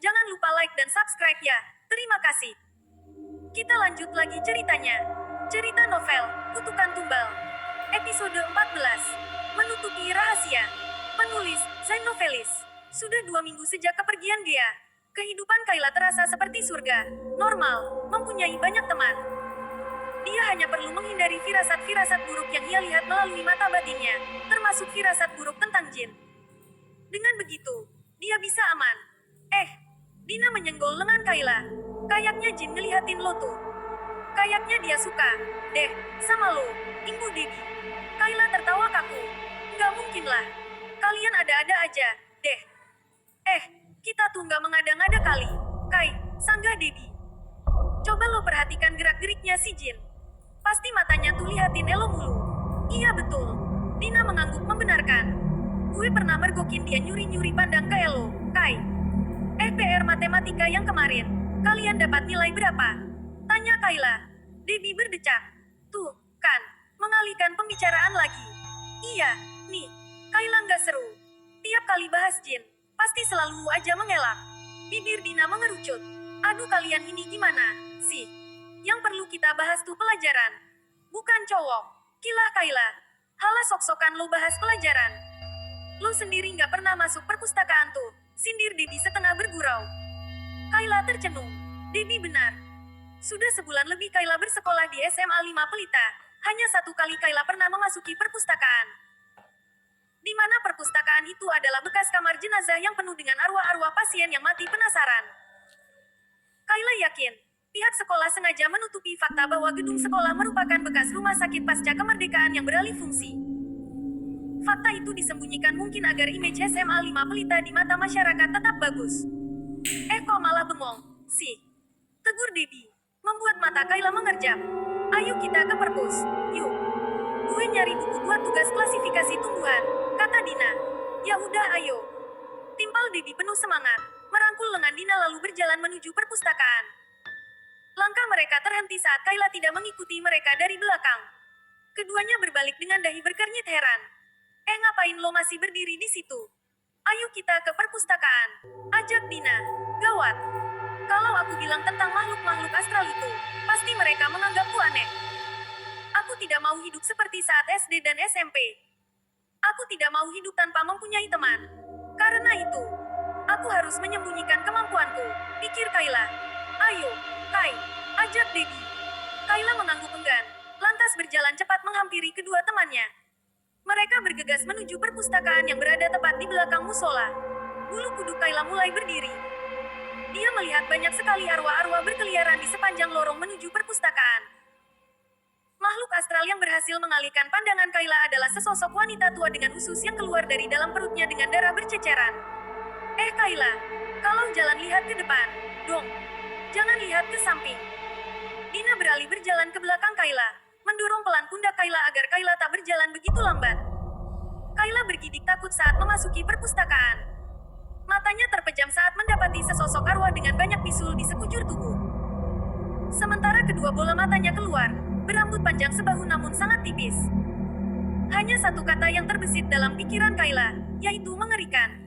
Jangan lupa like dan subscribe ya. Terima kasih. Kita lanjut lagi ceritanya. Cerita novel, Kutukan Tumbal. Episode 14. Menutupi Rahasia. Penulis, Zain Novelis. Sudah 2 minggu sejak kepergian dia. Kehidupan Kayla terasa seperti surga. Normal, mempunyai banyak teman. Dia hanya perlu menghindari firasat-firasat buruk yang ia lihat melalui mata batinnya, termasuk firasat buruk tentang jin. Dengan begitu, dia bisa aman. Dina menyenggol lengan Kayla. Kayaknya jin ngelihatin lo tuh. Kayaknya dia suka, deh, sama lo, Ibu Debbie. Kayla tertawa kaku. Nggak mungkin lah. Kalian ada-ada aja, deh. Kita tuh nggak mengada-ngada kali. Kai, sanggah Debbie. Coba lo perhatikan gerak-geriknya si jin. Pasti matanya tuh lihatin Elo mulu. Iya betul. Dina mengangguk membenarkan. Gue pernah mergokin dia nyuri-nyuri pandang ke Elo, Kai. PR matematika yang kemarin, kalian dapat nilai berapa? Tanya Kayla. Debbie berdecak. Tuh, kan, mengalihkan pembicaraan lagi. Iya, nih, Kayla nggak seru. Tiap kali bahas jin, pasti selalu aja mengelak. Bibir Dina mengerucut. Aduh kalian ini gimana, sih? Yang perlu kita bahas tuh pelajaran. Bukan cowok. Kilah Kayla. Halah sok-sokan lo bahas pelajaran. Lo sendiri nggak pernah masuk perpustakaan tuh. Sindir Debbie setengah bergurau. Kayla tercenung. Debbie benar. Sudah sebulan lebih Kayla bersekolah di SMA 5 Pelita. Hanya 1 kali Kayla pernah memasuki perpustakaan. Di mana perpustakaan itu adalah bekas kamar jenazah yang penuh dengan arwah-arwah pasien yang mati penasaran. Kayla yakin, pihak sekolah sengaja menutupi fakta bahwa gedung sekolah merupakan bekas rumah sakit pasca kemerdekaan yang beralih fungsi. Fakta itu disembunyikan mungkin agar image SMA 5 Pelita di mata masyarakat tetap bagus. Kok malah bengong, sih? Tegur Debbie, membuat mata Kayla mengerjap. Ayo kita ke perpus, yuk. Gue nyari buku buat tugas klasifikasi tumbuhan, kata Dina. Ya udah ayo. Timpal Debbie penuh semangat, merangkul lengan Dina lalu berjalan menuju perpustakaan. Langkah mereka terhenti saat Kayla tidak mengikuti mereka dari belakang. Keduanya berbalik dengan dahi berkernyit heran. Ngapain lo masih berdiri di situ? Ayo kita ke perpustakaan. Ajak Dina. Gawat. Kalau aku bilang tentang makhluk-makhluk astral itu, pasti mereka menganggapku aneh. Aku tidak mau hidup seperti saat SD dan SMP. Aku tidak mau hidup tanpa mempunyai teman. Karena itu, aku harus menyembunyikan kemampuanku, pikir Kayla. Ayo, Kai, ajak Debbie. Kayla mengangguk enggan, lantas berjalan cepat menghampiri kedua temannya. Mereka bergegas menuju perpustakaan yang berada tepat di belakang musola. Bulu kuduk Kayla mulai berdiri. Dia melihat banyak sekali arwah-arwah berkeliaran di sepanjang lorong menuju perpustakaan. Makhluk astral yang berhasil mengalihkan pandangan Kayla adalah sesosok wanita tua dengan usus yang keluar dari dalam perutnya dengan darah berceceran. Kayla, kalau jalan lihat ke depan, dong. Jangan lihat ke samping. Dina beralih berjalan ke belakang Kayla, mendorong pelan pundak Kayla agar Kayla tak berjalan begitu lambat. Kayla bergidik takut saat memasuki perpustakaan. Matanya terpejam saat mendapati sesosok arwah dengan banyak bisul di sekujur tubuh. Sementara kedua bola matanya keluar, berambut panjang sebahu namun sangat tipis. Hanya satu kata yang terbesit dalam pikiran Kayla, yaitu mengerikan.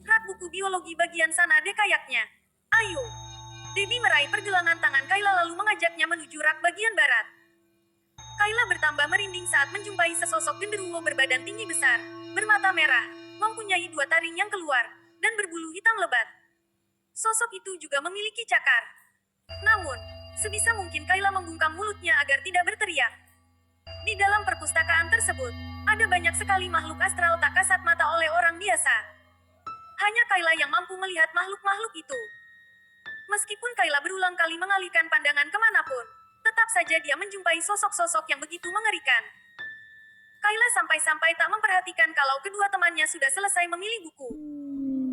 Rak buku biologi bagian sana deh kayaknya. Ayo. Debbie meraih pergelangan tangan Kayla lalu mengajaknya menuju rak bagian barat. Kayla bertambah merinding saat menjumpai sesosok genderuwo berbadan tinggi besar, bermata merah, mempunyai 2 taring yang keluar, dan berbulu hitam lebat. Sosok itu juga memiliki cakar. Namun, sebisa mungkin Kayla membungkam mulutnya agar tidak berteriak. Di dalam perpustakaan tersebut, ada banyak sekali makhluk astral tak kasat mata oleh orang biasa. Hanya Kayla yang mampu melihat makhluk-makhluk itu. Meskipun Kayla berulang kali mengalihkan pandangan kemanapun, tetap saja dia menjumpai sosok-sosok yang begitu mengerikan. Kayla sampai-sampai tak memperhatikan kalau kedua temannya sudah selesai memilih buku.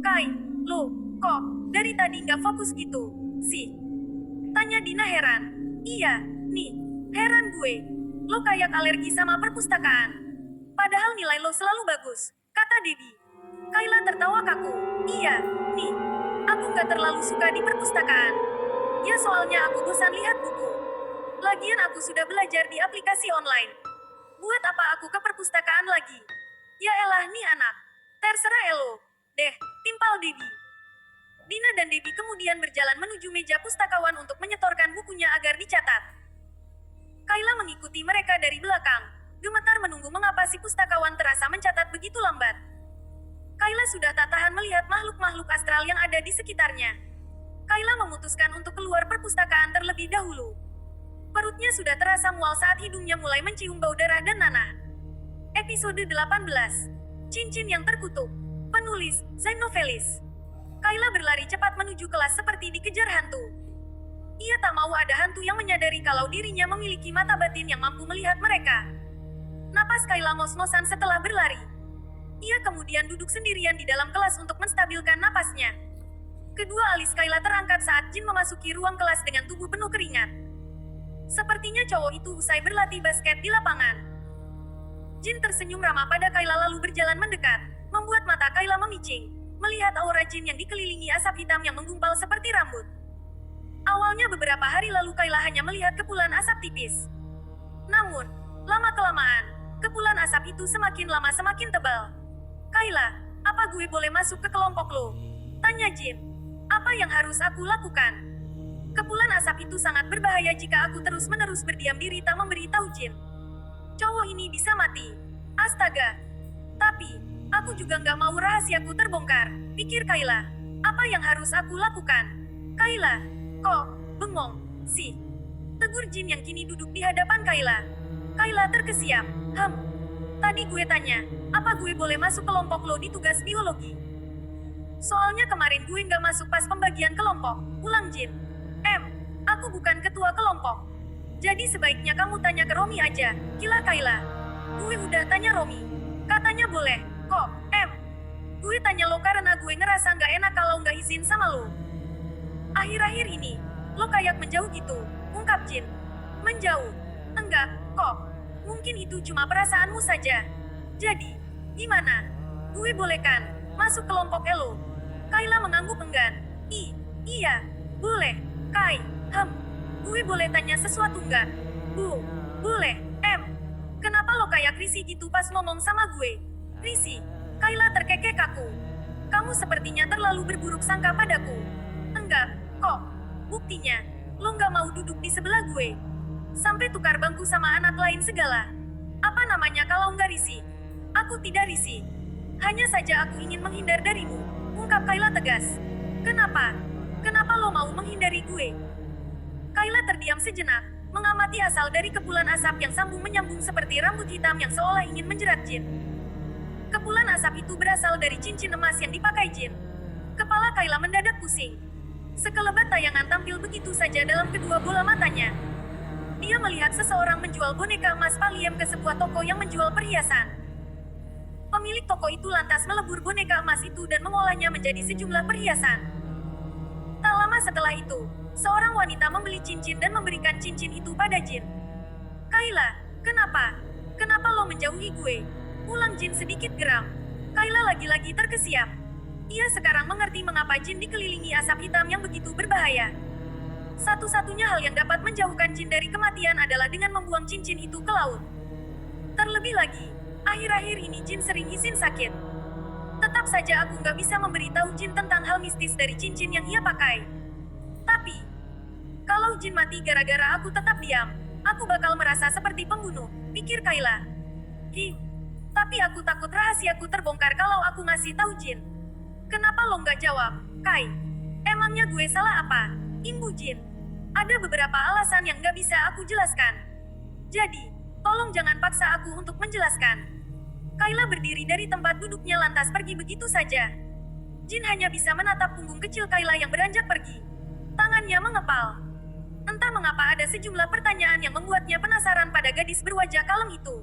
Kai, lo, kok, dari tadi nggak fokus gitu, sih? Tanya Dina heran. Iya, nih, heran gue. Lo kayak alergi sama perpustakaan. Padahal nilai lo selalu bagus, kata Debbie. Kayla tertawa kaku. Iya, nih, aku nggak terlalu suka di perpustakaan. Ya soalnya aku bosan lihat buku. Lagian aku sudah belajar di aplikasi online. Buat apa aku ke perpustakaan lagi? Ya elah nih anak. Terserah elo. Deh, timpal Debbie. Dina dan Debbie kemudian berjalan menuju meja pustakawan untuk menyetorkan bukunya agar dicatat. Kayla mengikuti mereka dari belakang, gemetar menunggu mengapa si pustakawan terasa mencatat begitu lambat. Kayla sudah tak tahan melihat makhluk-makhluk astral yang ada di sekitarnya. Kayla memutuskan untuk keluar perpustakaan terlebih dahulu. Perutnya sudah terasa mual saat hidungnya mulai mencium bau darah dan nanah. Episode 18. Cincin yang terkutuk. Penulis, Zain Novelis. Kayla berlari cepat menuju kelas seperti dikejar hantu. Ia tak mau ada hantu yang menyadari kalau dirinya memiliki mata batin yang mampu melihat mereka. Napas Kayla ngos-ngosan setelah berlari. Ia kemudian duduk sendirian di dalam kelas untuk menstabilkan napasnya. Kedua alis Kayla terangkat saat Jin memasuki ruang kelas dengan tubuh penuh keringat. Sepertinya cowok itu usai berlatih basket di lapangan. Jin tersenyum ramah pada Kayla lalu berjalan mendekat, membuat mata Kayla memicing, melihat aura Jin yang dikelilingi asap hitam yang menggumpal seperti rambut. Awalnya beberapa hari lalu Kayla hanya melihat kepulan asap tipis. Namun, lama-kelamaan, kepulan asap itu semakin lama semakin tebal. Kayla, apa gue boleh masuk ke kelompok lo? Tanya Jin. Apa yang harus aku lakukan? Kepulan asap itu sangat berbahaya jika aku terus-menerus berdiam diri tak memberi tahu Jin. Cowok ini bisa mati. Astaga. Tapi, aku juga nggak mau rahasiaku terbongkar, pikir Kayla. Apa yang harus aku lakukan? Kayla, kok bengong sih? Tegur Jin yang kini duduk di hadapan Kayla. Kayla terkesiap. Tadi gue tanya, apa gue boleh masuk kelompok lo di tugas biologi? Soalnya kemarin gue nggak masuk pas pembagian kelompok, ulang Jin. Aku bukan ketua kelompok. Jadi sebaiknya kamu tanya ke Romi aja, kila Kayla. Gue udah tanya Romi. Katanya boleh, kok, Gue tanya lo karena gue ngerasa nggak enak kalau nggak izin sama lo. Akhir-akhir ini, lo kayak menjauh gitu, ungkap Jin. Menjauh? Enggak, kok. Mungkin itu cuma perasaanmu saja. Jadi, gimana? Gue boleh kan masuk kelompok Elo? Kayla mengangguk enggan. Iya, boleh. Gue boleh tanya sesuatu nggak? Boleh. Kenapa lo kayak risih gitu pas ngomong sama gue? Risih? Kayla terkekeh kaku. Kamu sepertinya terlalu berburuk sangka padaku. Enggak, kok. Buktinya, lo nggak mau duduk di sebelah gue. Sampai tukar bangku sama anak lain segala. Apa namanya kalau nggak risih? Aku tidak risih. Hanya saja aku ingin menghindar darimu, ungkap Kayla tegas. Kenapa? Kenapa lo mau menghindari gue? Kayla terdiam sejenak, mengamati asal dari kepulan asap yang sambung menyambung seperti rambut hitam yang seolah ingin menjerat Jin. Kepulan asap itu berasal dari cincin emas yang dipakai Jin. Kepala Kayla mendadak pusing. Sekelebat tayangan tampil begitu saja dalam kedua bola matanya. Dia melihat seseorang menjual boneka emas Paliem ke sebuah toko yang menjual perhiasan. Pemilik toko itu lantas melebur boneka emas itu dan mengolahnya menjadi sejumlah perhiasan. Tak lama setelah itu, seorang wanita membeli cincin dan memberikan cincin itu pada Jin. Kayla, kenapa? Kenapa lo menjauhi gue? Ulang Jin sedikit geram. Kayla lagi-lagi terkesiap. Ia sekarang mengerti mengapa Jin dikelilingi asap hitam yang begitu berbahaya. Satu-satunya hal yang dapat menjauhkan Jin dari kematian adalah dengan membuang cincin itu ke laut. Terlebih lagi, akhir-akhir ini Jin sering izin sakit. Tetap saja aku nggak bisa memberitahu Jin tentang hal mistis dari cincin yang ia pakai. Tapi, kalau Jin mati gara-gara aku tetap diam, aku bakal merasa seperti pembunuh, pikir Kayla. Tapi aku takut rahasiaku terbongkar kalau aku ngasih tahu Jin. Kenapa lo nggak jawab, Kai? Emangnya gue salah apa? Imbu Jin. Ada beberapa alasan yang nggak bisa aku jelaskan. Jadi, tolong jangan paksa aku untuk menjelaskan. Kayla berdiri dari tempat duduknya lantas pergi begitu saja. Jin hanya bisa menatap punggung kecil Kayla yang beranjak pergi. Tangannya mengepal. Entah mengapa ada sejumlah pertanyaan yang membuatnya penasaran pada gadis berwajah kalem itu.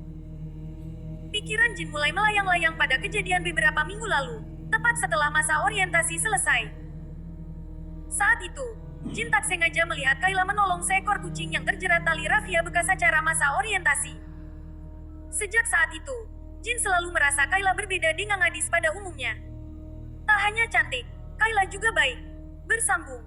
Pikiran Jin mulai melayang-layang pada kejadian beberapa minggu lalu, tepat setelah masa orientasi selesai. Saat itu, Jin tak sengaja melihat Kayla menolong seekor kucing yang terjerat tali rafia bekas acara masa orientasi. Sejak saat itu, Jin selalu merasa Kayla berbeda dengan gadis pada umumnya. Tak hanya cantik, Kayla juga baik. Bersambung.